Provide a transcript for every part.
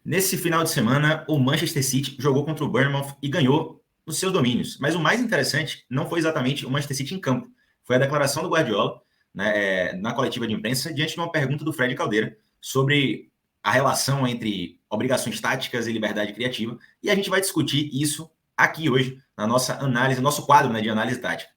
Nesse final de semana, o Manchester City jogou contra o Bournemouth e ganhou nos seus domínios. Mas o mais interessante não foi exatamente o Manchester City em campo. Foi a declaração do Guardiola, né, na coletiva de imprensa, diante de uma pergunta do Fred Caldeira sobre a relação entre obrigações táticas e liberdade criativa. E a gente vai discutir isso aqui hoje, na nossa análise, nosso quadro, né, de análise tática.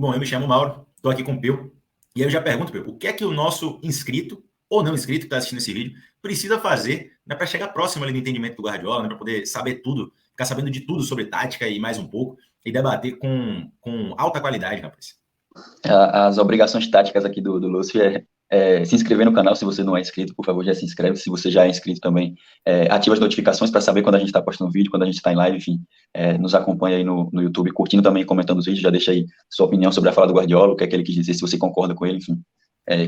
Bom, eu me chamo Mauro, estou aqui com o Peu, e aí eu já pergunto, Peu, o que é que o nosso inscrito, ou não inscrito que está assistindo esse vídeo, precisa fazer, né, para chegar próximo ali do entendimento do Guardiola, né, para poder saber tudo, ficar sabendo de tudo sobre tática e mais um pouco, e debater com alta qualidade, rapaz. As obrigações táticas aqui do Lúcio é se inscrever no canal. Se você não é inscrito, por favor, já se inscreve. Se você já é inscrito também, ativa as notificações para saber quando a gente está postando vídeo, quando a gente está em live, enfim. Nos acompanha aí no YouTube, curtindo também, comentando os vídeos. Já deixa aí sua opinião sobre a fala do Guardiola, o que é que ele quis dizer, se você concorda com ele, enfim.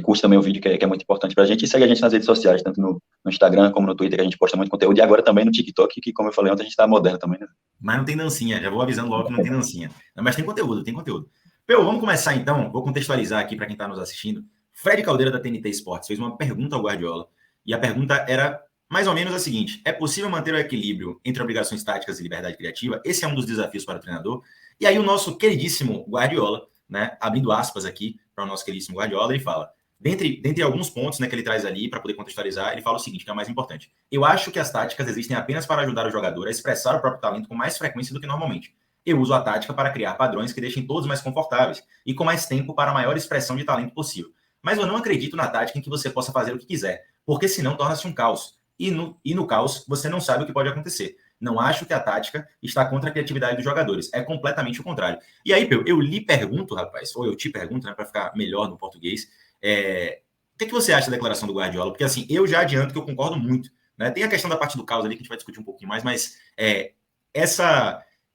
Curte também o vídeo, que é muito importante para a gente. E segue a gente nas redes sociais, tanto no Instagram como no Twitter, que a gente posta muito conteúdo. E agora também no TikTok, que, como eu falei ontem, a gente está moderno também, né? Mas não tem dancinha, já vou avisando logo que não tem dancinha. Mas tem conteúdo, tem conteúdo. Peu, vamos começar então, vou contextualizar aqui para quem está nos assistindo. Fred Caldeira, da TNT Sports, fez uma pergunta ao Guardiola, e a pergunta era mais ou menos a seguinte: é possível manter o equilíbrio entre obrigações táticas e liberdade criativa? Esse é um dos desafios para o treinador. E aí o nosso queridíssimo Guardiola, né, abrindo aspas aqui para o nosso queridíssimo Guardiola, ele fala, dentre alguns pontos, né, que ele traz ali para poder contextualizar, ele fala o seguinte, que é o mais importante: eu acho que as táticas existem apenas para ajudar o jogador a expressar o próprio talento com mais frequência do que normalmente. Eu uso a tática para criar padrões que deixem todos mais confortáveis e com mais tempo para a maior expressão de talento possível. Mas eu não acredito na tática em que você possa fazer o que quiser, porque senão torna-se um caos. E no caos, você não sabe o que pode acontecer. Não acho que a tática está contra a criatividade dos jogadores. É completamente o contrário. E aí, eu lhe pergunto, rapaz, ou eu te pergunto, né, para ficar melhor no português, o que você acha da declaração do Guardiola? Porque, assim, eu já adianto que eu concordo muito. Né? Tem a questão da parte do caos ali, que a gente vai discutir um pouquinho mais, mas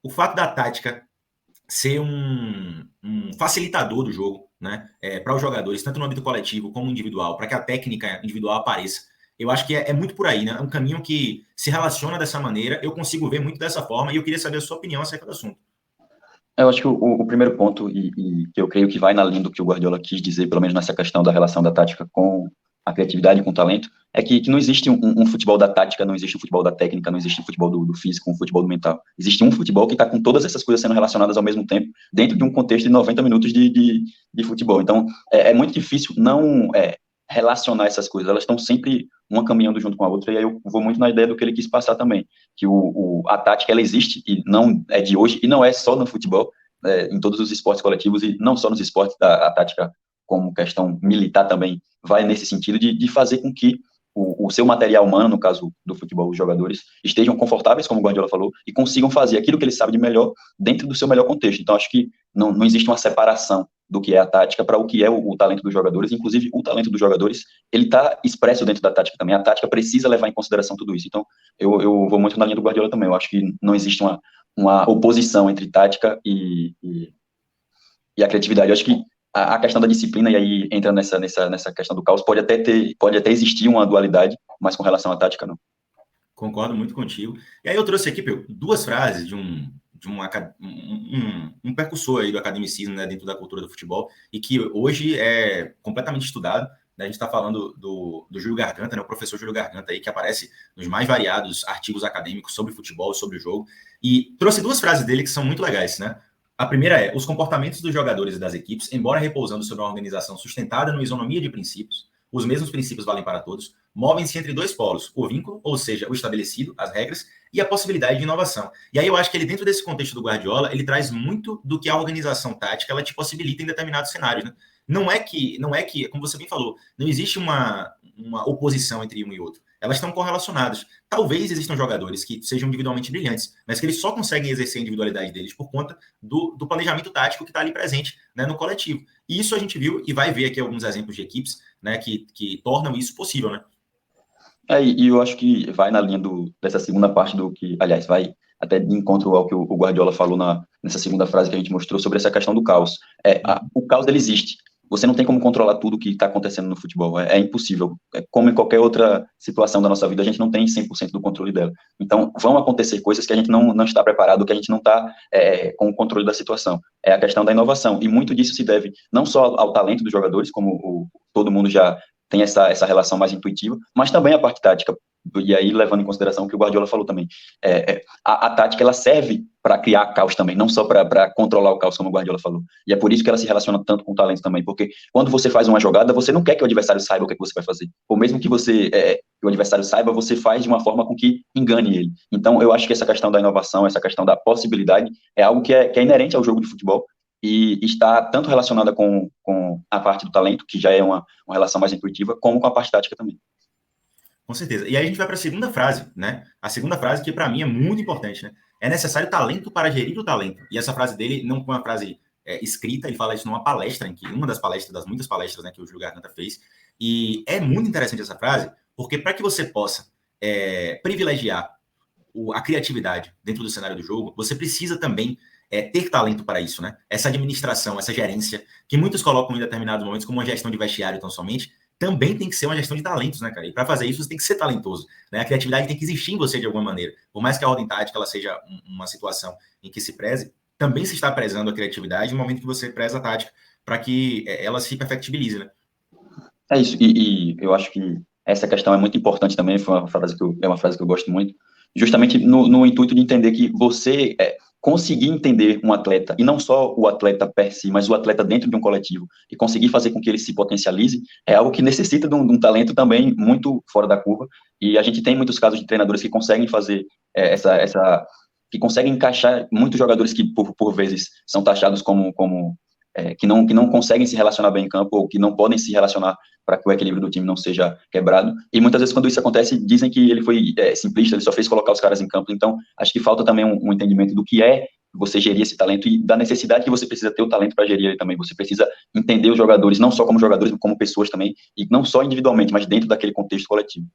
o fato da tática ser um facilitador do jogo, né, para os jogadores, tanto no âmbito coletivo como individual, para que a técnica individual apareça. Eu acho que é muito por aí, né? É um caminho que se relaciona dessa maneira, eu consigo ver muito dessa forma, e eu queria saber a sua opinião acerca do assunto. Eu acho que o primeiro ponto, e que eu creio que vai na linha do que o Guardiola quis dizer, pelo menos nessa questão da relação da tática com a criatividade e com o talento, é que não existe um futebol da tática, não existe um futebol da técnica, não existe um futebol do físico, um futebol do mental. Existe um futebol que está com todas essas coisas sendo relacionadas ao mesmo tempo, dentro de um contexto de 90 minutos de futebol. Então, é muito difícil não relacionar essas coisas, elas estão sempre uma caminhando junto com a outra, e aí eu vou muito na ideia do que ele quis passar também, que a tática, ela existe, e não é de hoje, e não é só no futebol, em todos os esportes coletivos, e não só nos esportes, a tática como questão militar também vai nesse sentido de fazer com que o seu material humano, no caso do futebol, os jogadores, estejam confortáveis, como o Guardiola falou, e consigam fazer aquilo que eles sabem de melhor dentro do seu melhor contexto. Então, acho que não existe uma separação do que é a tática para o que é o talento dos jogadores. Inclusive, o talento dos jogadores, ele está expresso dentro da tática também. A tática precisa levar em consideração tudo isso. Então, eu vou muito na linha do Guardiola também. Eu acho que não existe uma oposição entre tática e a criatividade. Eu acho que a questão da disciplina, e aí entra nessa questão do caos, pode até existir uma dualidade, mas com relação à tática, não. Concordo muito contigo. E aí eu trouxe aqui, duas frases de um percussor aí do academicismo, né, dentro da cultura do futebol, e que hoje é completamente estudado. Né? A gente está falando do Júlio Garganta, né, o professor Júlio Garganta, aí, que aparece nos mais variados artigos acadêmicos sobre futebol, sobre o jogo, e trouxe duas frases dele que são muito legais, né? A primeira é: os comportamentos dos jogadores e das equipes, embora repousando sobre uma organização sustentada numa isonomia de princípios, os mesmos princípios valem para todos, movem-se entre dois polos: o vínculo, ou seja, o estabelecido, as regras, e a possibilidade de inovação. E aí eu acho que ele, dentro desse contexto do Guardiola, ele traz muito do que a organização tática ela te possibilita em determinados cenários, né? Não é que, como você bem falou, não existe uma oposição entre um e outro. Elas estão correlacionadas. Talvez existam jogadores que sejam individualmente brilhantes, mas que eles só conseguem exercer a individualidade deles por conta do planejamento tático que está ali presente, né, no coletivo. E isso a gente viu e vai ver aqui alguns exemplos de equipes, né, que tornam isso possível, né? E eu acho que vai na linha dessa segunda parte do que, aliás, vai até de encontro ao que o Guardiola falou nessa segunda frase que a gente mostrou sobre essa questão do caos. O caos, ele existe. você não tem como controlar tudo que está acontecendo no futebol, é impossível. Como em qualquer outra situação da nossa vida, a gente não tem 100% do controle dela. Então, vão acontecer coisas que a gente não está preparado, que a gente não está com o controle da situação. É a questão da inovação, e muito disso se deve não só ao talento dos jogadores, como todo mundo já tem essa relação mais intuitiva, mas também a parte tática. E aí, levando em consideração o que o Guardiola falou também, a tática, ela serve para criar caos também, não só para controlar o caos, como o Guardiola falou. E é por isso que ela se relaciona tanto com o talento também, porque quando você faz uma jogada, você não quer que o adversário saiba o que, é que você vai fazer. Ou mesmo que que o adversário saiba, você faz de uma forma com que engane ele. Então, eu acho que essa questão da inovação, essa questão da possibilidade, é algo que é inerente ao jogo de futebol, e está tanto relacionada com a parte do talento, que já é uma relação mais intuitiva, como com a parte tática também. Com certeza. E aí a gente vai para a segunda frase, né? A segunda frase que para mim é muito importante, né? É necessário talento para gerir o talento. E essa frase dele não foi uma frase escrita, ele fala isso numa palestra, uma das palestras, das muitas palestras, né, que o Júlio Garganta fez. E é muito interessante essa frase, porque para que você possa privilegiar a criatividade dentro do cenário do jogo, você precisa também ter talento para isso, né? Essa administração, essa gerência, que muitos colocam em determinados momentos como uma gestão de vestiário tão somente, também tem que ser uma gestão de talentos, né, cara? E para fazer isso, você tem que ser talentoso, né? A criatividade tem que existir em você de alguma maneira. Por mais que a ordem tática ela seja uma situação em que se preze, também se está prezando a criatividade no momento que você preza a tática, para que ela se perfectibilize, né? É isso, e eu acho que essa questão é muito importante também, foi uma frase é uma frase que eu gosto muito, justamente no intuito de entender que você conseguir entender um atleta, e não só o atleta per si, mas o atleta dentro de um coletivo, e conseguir fazer com que ele se potencialize, é algo que necessita de um talento também muito fora da curva, e a gente tem muitos casos de treinadores que conseguem fazer que conseguem encaixar muitos jogadores que por vezes são taxados como que não conseguem se relacionar bem em campo, ou que não podem se relacionar para que o equilíbrio do time não seja quebrado. E muitas vezes, quando isso acontece, dizem que ele foi simplista, ele só fez colocar os caras em campo. Então, acho que falta também um entendimento do que é você gerir esse talento e da necessidade que você precisa ter o talento para gerir ele também. Você precisa entender os jogadores, não só como jogadores, mas como pessoas também, e não só individualmente, mas dentro daquele contexto coletivo.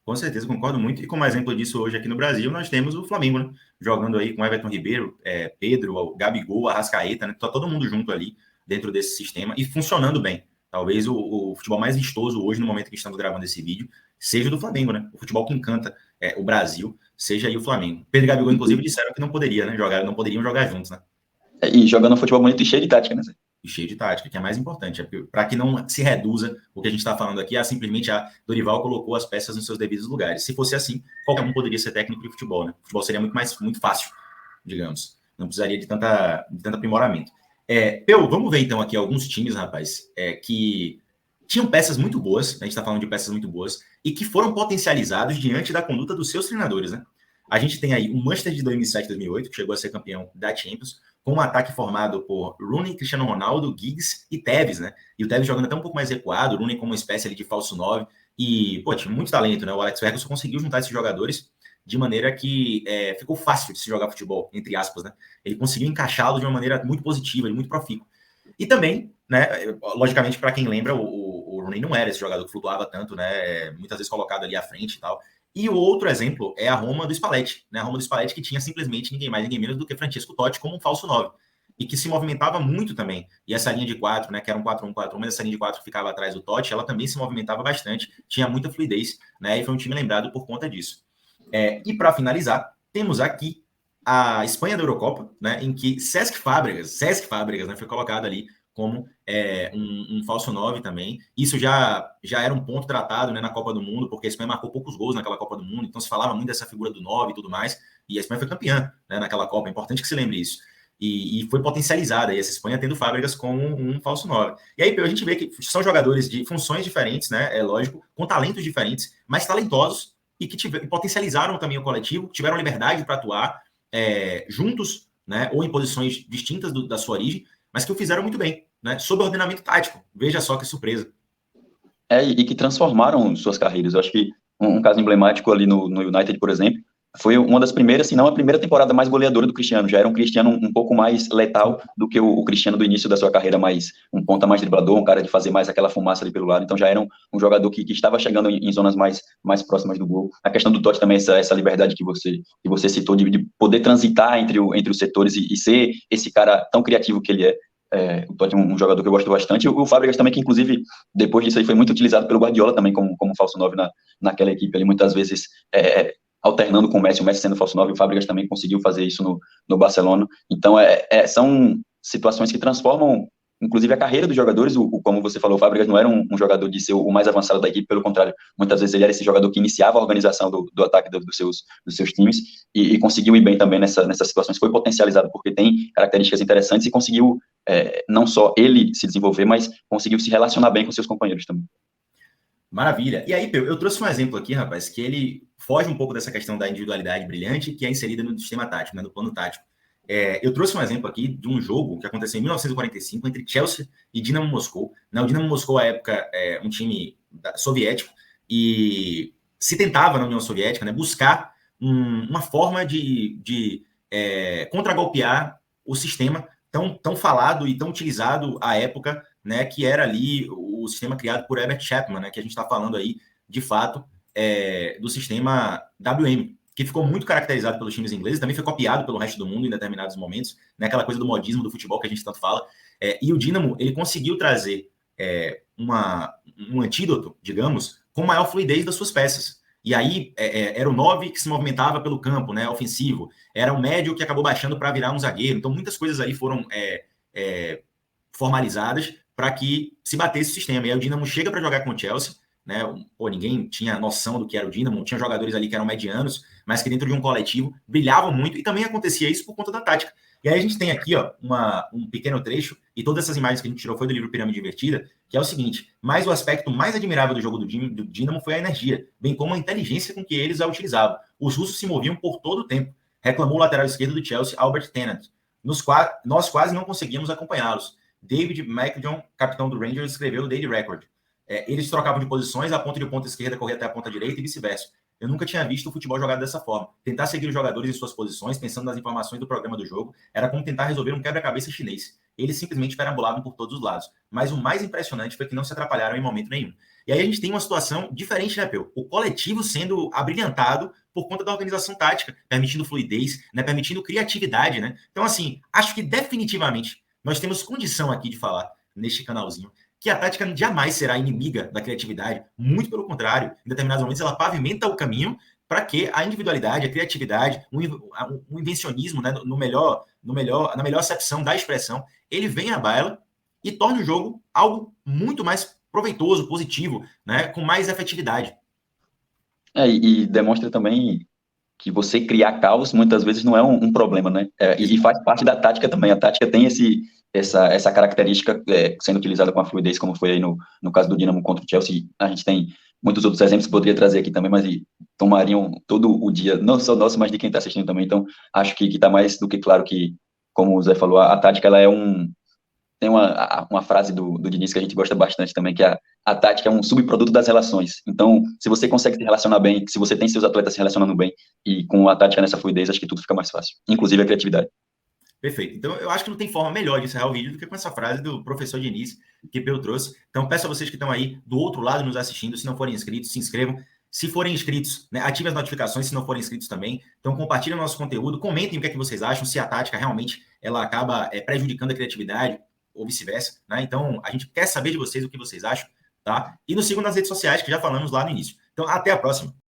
Com certeza, concordo muito. E como exemplo disso, hoje aqui no Brasil, nós temos o Flamengo, né? Jogando aí com Everton Ribeiro, Pedro, o Gabigol, Arrascaeta, né? Tá todo mundo junto ali dentro desse sistema e funcionando bem. Talvez o futebol mais vistoso hoje, no momento que estamos gravando esse vídeo, seja do Flamengo, né? O futebol que encanta o Brasil, seja aí o Flamengo. Pedro e Gabigol, inclusive, disseram que não poderia, né? Não poderiam jogar juntos, né? E jogando um futebol bonito e cheio de tática, né? E cheio de tática, que é mais importante, para que não se reduza o que a gente está falando aqui, simplesmente a Dorival colocou as peças nos seus devidos lugares. Se fosse assim, qualquer um poderia ser técnico de futebol, né? O futebol seria muito fácil, digamos. Não precisaria de tanto aprimoramento. Peu, vamos ver então aqui alguns times, rapaz, que tinham peças muito boas, a gente está falando de peças muito boas, e que foram potencializados diante da conduta dos seus treinadores, né? A gente tem aí o Manchester de 2007-2008, que chegou a ser campeão da Champions, com um ataque formado por Rooney, Cristiano Ronaldo, Giggs e Tevez, né? E o Tevez jogando até um pouco mais recuado, o Rooney como uma espécie ali de falso 9, e, tinha muito talento, né? O Alex Ferguson conseguiu juntar esses jogadores de maneira que ficou fácil de se jogar futebol, entre aspas, né? Ele conseguiu encaixá-lo de uma maneira muito positiva, muito profícua. E também, né, logicamente, para quem lembra, o Rooney não era esse jogador que flutuava tanto, né? Muitas vezes colocado ali à frente e tal. E o outro exemplo é a Roma do Spalletti, né? A Roma do Spalletti que tinha simplesmente ninguém mais, ninguém menos do que Francesco Totti como um falso 9. E que se movimentava muito também. E essa linha de 4, né, que era um 4-1-4-1, mas essa linha de 4 que ficava atrás do Totti, ela também se movimentava bastante, tinha muita fluidez, né? E foi um time lembrado por conta disso. E para finalizar, temos aqui a Espanha da Eurocopa, né, em que Cesc Fábregas, né, foi colocado ali como um falso 9 também. Isso já era um ponto tratado, né, na Copa do Mundo, porque a Espanha marcou poucos gols naquela Copa do Mundo, então se falava muito dessa figura do 9 e tudo mais, e a Espanha foi campeã, né, naquela Copa, é importante que se lembre isso. E foi potencializada aí essa Espanha tendo Fábregas como um falso 9. E aí a gente vê que são jogadores de funções diferentes, né, é lógico, com talentos diferentes, mas talentosos, e que potencializaram também o coletivo, tiveram liberdade para atuar juntos, né, ou em posições distintas da sua origem, mas que o fizeram muito bem, né, sob ordenamento tático. Veja só que surpresa. E que transformaram suas carreiras. Eu acho que um caso emblemático ali no United, por exemplo, foi uma das primeiras, se não a primeira temporada mais goleadora do Cristiano. Já era um Cristiano um pouco mais letal do que o Cristiano do início da sua carreira, mais um ponta mais driblador, um cara de fazer mais aquela fumaça ali pelo lado. Então já era um jogador que estava chegando em zonas mais próximas do gol. A questão do Totti também, essa liberdade que você citou, de poder transitar entre os setores e ser esse cara tão criativo que ele é. O Totti é um jogador que eu gosto bastante. O Fábricas também, que inclusive, depois disso aí, foi muito utilizado pelo Guardiola também como falso 9 naquela equipe ali, muitas vezes alternando com o Messi sendo falso 9, o Fábricas também conseguiu fazer isso no Barcelona. Então, são situações que transformam, inclusive, a carreira dos jogadores. Como você falou, o Fábricas não era um jogador de ser o mais avançado da equipe, pelo contrário, muitas vezes ele era esse jogador que iniciava a organização do ataque dos seus times e conseguiu ir bem também nessas situações. Foi potencializado porque tem características interessantes e conseguiu não só ele se desenvolver, mas conseguiu se relacionar bem com seus companheiros também. Maravilha. E aí, eu trouxe um exemplo aqui, rapaz, que ele foge um pouco dessa questão da individualidade brilhante que é inserida no sistema tático, né, no plano tático. Eu trouxe um exemplo aqui de um jogo que aconteceu em 1945 entre Chelsea e Dinamo Moscou. O Dinamo Moscou, à época, um time soviético e se tentava na União Soviética, né, buscar uma forma de contragolpear o sistema tão falado e tão utilizado à época, né, que era ali o sistema criado por Herbert Chapman, né, que a gente está falando aí, de fato, do sistema WM, que ficou muito caracterizado pelos times ingleses, também foi copiado pelo resto do mundo em determinados momentos, né, aquela coisa do modismo do futebol que a gente tanto fala, e o Dinamo, ele conseguiu trazer um antídoto, digamos, com maior fluidez das suas peças. E aí era o 9 que se movimentava pelo campo, né, ofensivo, era o médio que acabou baixando para virar um zagueiro, então muitas coisas aí foram formalizadas para que se batesse o sistema. E aí o Dinamo chega para jogar com o Chelsea, né? Ninguém tinha noção do que era o Dinamo, tinha jogadores ali que eram medianos, mas que dentro de um coletivo brilhavam muito, e também acontecia isso por conta da tática. E aí a gente tem aqui um pequeno trecho, e todas essas imagens que a gente tirou foi do livro Pirâmide Invertida, que é o seguinte: mas o aspecto mais admirável do jogo do Dinamo foi a energia, bem como a inteligência com que eles a utilizavam. Os russos se moviam por todo o tempo, reclamou o lateral esquerdo do Chelsea, Albert Tennant. Nós quase não conseguíamos acompanhá-los. David McJohn, capitão do Rangers, escreveu no Daily Record. Eles trocavam de posições, a ponta de ponta esquerda corria até a ponta direita e vice-versa. Eu nunca tinha visto o futebol jogado dessa forma. Tentar seguir os jogadores em suas posições, pensando nas informações do programa do jogo, era como tentar resolver um quebra-cabeça chinês. Eles simplesmente perambulavam por todos os lados. Mas o mais impressionante foi que não se atrapalharam em momento nenhum. E aí a gente tem uma situação diferente, né, Peu? O coletivo sendo abrilhantado por conta da organização tática, permitindo fluidez, né, permitindo criatividade, né? Então, assim, acho que definitivamente nós temos condição aqui de falar, neste canalzinho, que a tática jamais será inimiga da criatividade, muito pelo contrário, em determinados momentos ela pavimenta o caminho para que a individualidade, a criatividade, o invencionismo, né, na melhor acepção da expressão, ele venha à baila e torne o jogo algo muito mais proveitoso, positivo, né, com mais efetividade. E demonstra também que você criar caos muitas vezes não é um problema, né? E faz parte da tática também. A tática tem essa característica sendo utilizada com a fluidez, como foi aí no caso do Dinamo contra o Chelsea. A gente tem muitos outros exemplos que poderia trazer aqui também, mas tomariam todo o dia, não só nosso, mas de quem está assistindo também. Então, acho que está mais do que claro que, como o Zé falou, a tática ela tem uma frase do Diniz que a gente gosta bastante também, que a tática é um subproduto das relações. Então, se você consegue se relacionar bem, se você tem seus atletas se relacionando bem, e com a tática nessa fluidez, acho que tudo fica mais fácil, inclusive a criatividade. Perfeito. Então, eu acho que não tem forma melhor de encerrar o vídeo do que com essa frase do professor Diniz, que Peu trouxe. Então, peço a vocês que estão aí do outro lado nos assistindo, se não forem inscritos, se inscrevam. Se forem inscritos, né, ativem as notificações, se não forem inscritos também. Então, compartilhem o nosso conteúdo, comentem o que é que vocês acham, se a tática realmente ela acaba prejudicando a criatividade, ou vice-versa, né? Então, a gente quer saber de vocês o que vocês acham, tá? E nos sigam nas redes sociais, que já falamos lá no início. Então, até a próxima.